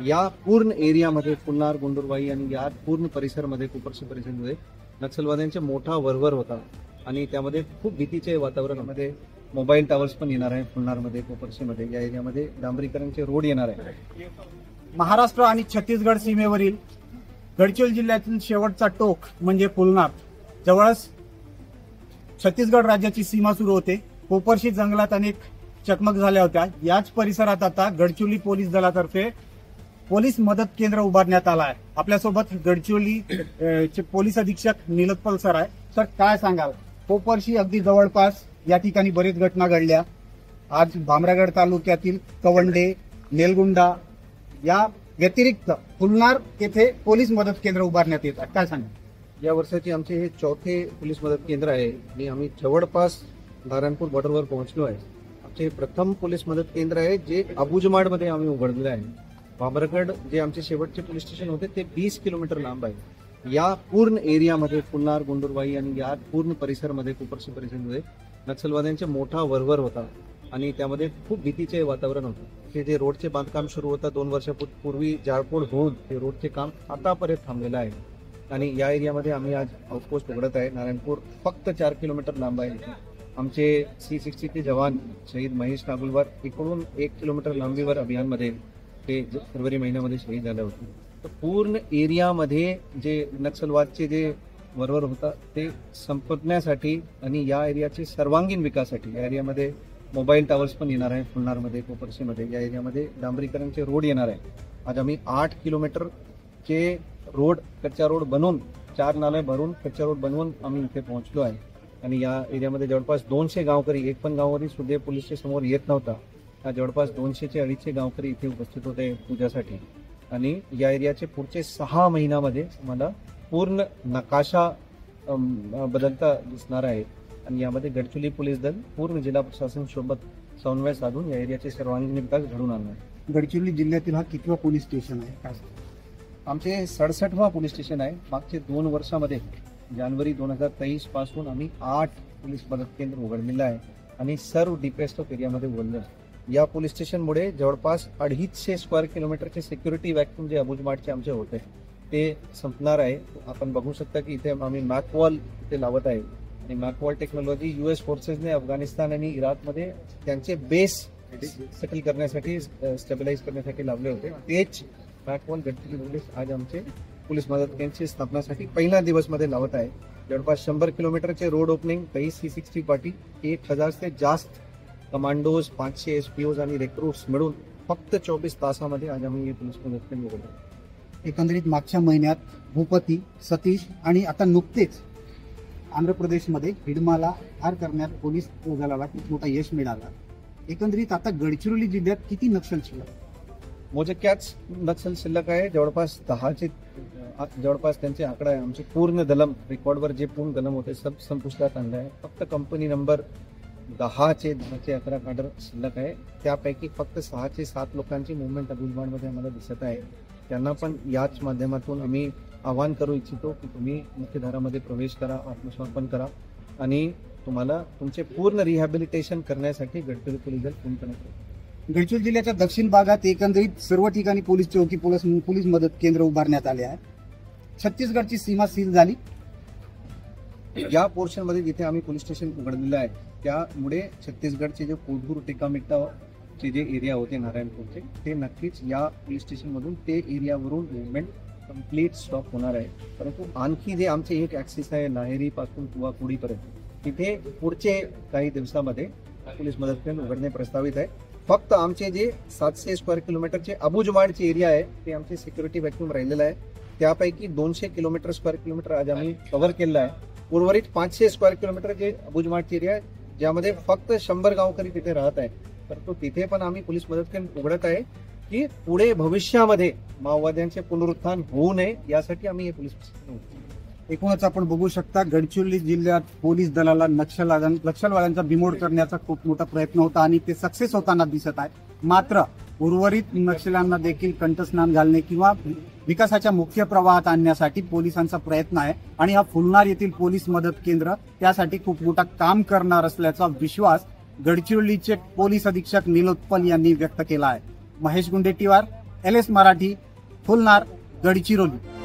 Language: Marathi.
या पूर्ण एरियामध्ये पुन्नार, गुंडुरबाई आणि या पूर्ण परिसरमध्ये कोपरशी परिसरमध्ये नक्षलवाद्यांचा मोठा वरवर होता आणि त्यामध्ये खूप भीतीचे वातावरणामध्ये मोबाईल टावर्स पण येणार आहे. पुन्नारमध्ये, कोपरशीमध्ये या एरियामध्ये डांबरीकरणचे रोड येणार आहे. महाराष्ट्र आणि छत्तीसगड सीमेवरील गडचिरोली जिल्ह्यातील शेवटचा टोक म्हणजे पुलनार जवळच छत्तीसगड राज्याची सीमा सुरू होते. कोपरशी जंगलात अनेक चकमक झाल्या होत्या. याच परिसरात आता गडचिरोली पोलीस दलातर्फे पोलीस मदत केंद्र उभारण्यात आलं आहे. आपल्यासोबत गडचिरोली चे पोलीस अधीक्षक नीलोत्पल सर आहे. सर, काय सांगाल? कोपरशी अगदी जवळपास या ठिकाणी बरेच घटना घडल्या. आज भामरागड तालुक्यातील कवंडे, नेलगुंडा या व्यतिरिक्त पुलनार येथे पोलीस मदत केंद्र उभारण्यात येत आहे. काय सांगाल? या वर्षाची आमचे हे चौथे पोलीस मदत केंद्र आहे आणि आम्ही जवळपास नारायणपूर बॉर्डरवर पोहोचलो आहे. आमचे प्रथम पोलीस मदत केंद्र आहे जे अबुजमाडमध्ये आम्ही उघडलेलं आहे. भामरागड जे आमचे शेवटचे पोलीस स्टेशन होते ते 20 किलोमीटर लांब आहे. या पूर्ण एरियामध्ये पुन्नार, गुंडुरबाई आणि या पूर्ण परिसरमध्ये कोपरशी परिसरमध्ये नक्षलवाद्यांचा मोठा वरवर होता आणि त्यामध्ये खूप भीतीचे वातावरण होतं. हे जे रोडचे बांधकाम सुरू होतं 2 वर्षापूर्वी जाळपोळ होऊन ते रोडचे काम आतापर्यंत थांबलेलं आहे आणि या एरियामध्ये आम्ही आज आउटपोस्ट उघडत आहे. नारायणपूर फक्त 4 किलोमीटर लांब आहे. आमचे C-60 जवान शहीद महेश नागुलवार इकडून 1 किलोमीटर लांबीवर अभियानमध्ये ते फरवरी महिन्यामध्ये शहीद झाले होते. तर पूर्ण एरियामध्ये जे नक्षलवादचे जे वरवर होता ते संपवण्यासाठी आणि या एरियाचे सर्वांगीण विकासासाठी या एरियामध्ये मोबाईल टावर्स पण येणार आहे. पुन्नारमध्ये, कोपरशीमध्ये या एरियामध्ये डांबरीकरणचे रोड येणार आहे. आज आम्ही 8 किलोमीटरचे रोड, कच्चा रोड बनवून 4 नाले भरून कच्चा रोड बनवून आम्ही इथे पोहोचलो आहे आणि या एरियामध्ये जवळपास 200 गावकरी, एक पण गावकरी सुदैव पोलीसच्या समोर येत नव्हता. जवळपास 200 ते 250 गावकरी इथे उपस्थित होते पूजासाठी आणि या एरियाचे पुढचे 6 महिन्यामध्ये आम्हाला पूर्ण नकाशा बदलता दिसणार आहे आणि यामध्ये गडचिरोली पोलीस दल पूर्ण जिल्हा प्रशासन सोबत समन्वय साधून या एरियाचे सर्वांगीण विकास घडवून आणणार आहे. गडचिरोली जिल्ह्यातील हा कितवा पोलीस स्टेशन आहे? काय आमचे 67वा पोलीस स्टेशन आहे. मागचे 2 वर्षामध्ये जानेवारी 2023 पासून आम्ही 8 पोलीस मदत केंद्र उघडलेलं आहे आणि सर्व डीपेस्ट ऑफ एरियामध्ये उघडलं. या पोलीस स्टेशनमुळे जवळपास 250 स्क्वेअर किलोमीटरचे सिक्युरिटी व्हॅक्यूम जे अबुजमाडचे आमचे होते ते संपणार आहे. आपण बघू शकता की इथे आम्ही मॅकवॉल इथे लावत आहे आणि मॅकवॉल टेक्नॉलॉजी US फोर्सेसने अफगाणिस्तान आणि इराकमध्ये त्यांचे बेस सेटल करण्यासाठी, स्टेबिलाइज करण्यासाठी लावले होते. तेच मॅकवॉल गडचिरोली पोलीस आज आमचे पोलीस मदत केंद्राची स्थापनासाठी पहिल्या दिवसमध्ये लावत आहे. जवळपास 100 किलोमीटरचे रोड ओपनिंग, काही C-60 पार्टी, 1000 से जास्त कमांडोज, 500 SPOज आणि रिक्रूट्स मिळून फक्त 24 तासामध्ये आज आम्ही हे पोलीस मदत केंद्र उघडलं. एकंदरीत मागच्या महिन्यात भूपती, सतीश आणि आता नुकतेच आंध्र प्रदेशमध्ये हिडमाला ठार करण्यात पोलीस दलाला खूप मोठा यश मिळाला. एकंदरीत आता गडचिरोली जिल्ह्यात किती नक्षल शिल्लक? मोजक्याच नक्षल शिल्लक आहे. जवळपास 10चे जवळपास त्यांचे आकडा आहे. आमचे पूर्ण दलम रेकॉर्डवर जे पूर्ण दलम होते सब संपुष्टात आणलं आहे. फक्त कंपनी नंबर 10चे 11 काडर शिल्लक आहे. त्यापैकी फक्त 6 ते 7 लोकांची मुवमेंट अबुजमाडमध्ये आम्हाला दिसत आहे. त्यांना पण याच माध्यमातून आम्ही आवाहन करू इच्छितो की तुम्ही मुख्यधारामध्ये प्रवेश करा, आत्मसमर्पण करा आणि तुम्हाला तुमचे पूर्ण रिहॅबिलिटेशन करण्यासाठी गडचिरोली पोलीस दल पूर्णपणे करेल. गडचिरोली जिल्ह्याच्या दक्षिण भागात एकंदरीत सर्व ठिकाणी पोलीस चौकी, पोलीस मदत केंद्र उभारण्यात आले आहे. छत्तीसगडची सीमा सील झाली. या पोर्शनमध्ये जिथे आम्ही पोलीस स्टेशन उघडलेलं आहे त्यामुळे छत्तीसगडचे जे कोल्हापूर, टेकामिट्टाचे जे एरिया होते नारायणपूरचे ते नक्कीच या पोलीस स्टेशनमधून ते एरियावरून मुवमेंट कम्प्लीट स्टॉप होणार आहे. परंतु आणखी जे आमचे एक ॲक्सिस आहे लाहेरी पासून कुवाकुडीपर्यंत तिथे पुढचे काही दिवसामध्ये पोलीस मदत केंद्र उघडणे प्रस्तावित आहे. फक्त आमचे जे 700 स्क्वेअर किलोमीटरचे अबुजमाडचे एरिया आहे ते आमचे सिक्युरिटी व्हॅक्यूम राहिलेलं आहे. त्यापैकी 200 स्क्वेअर किलोमीटर आज आम्ही कव्हर केलं आहे. उर्वरित 500 स्क्वेअर किलोमीटर जे अबुजमाडचे एरिया आहे ज्यामध्ये फक्त 100 गावकरी तिथे राहत आहे. परंतु तिथे पण आम्ही पोलीस मदत केंद्र उघडत आहे की पुढे भविष्यामध्ये माओवाद्यांचे पुनरुत्थान होऊ नये यासाठी आम्ही हे पोलीस स्टेशन उघडतो. एकूणच आपण बघू शकता गडचिरोली जिल्ह्यात पोलीस दलाला नक्षलवाद्यांचा बिमोड करण्याचा खूप मोठा प्रयत्न होता आणि ते सक्सेस होताना दिसत आहे. मात्र उर्वरित नक्षल्यांना देखील कंठस्नान घालणे किंवा विकासाच्या मुख्य प्रवाहात आणण्यासाठी पोलिसांचा प्रयत्न आहे आणि हा फुलनार येथील पोलीस मदत केंद्र त्यासाठी खूप मोठा काम करणार असल्याचा विश्वास गडचिरोलीचे पोलीस अधीक्षक नीलोत्पल यांनी व्यक्त केला आहे. महेश गुंडेटीवार, LS मराठी, फुलनार, गडचिरोली.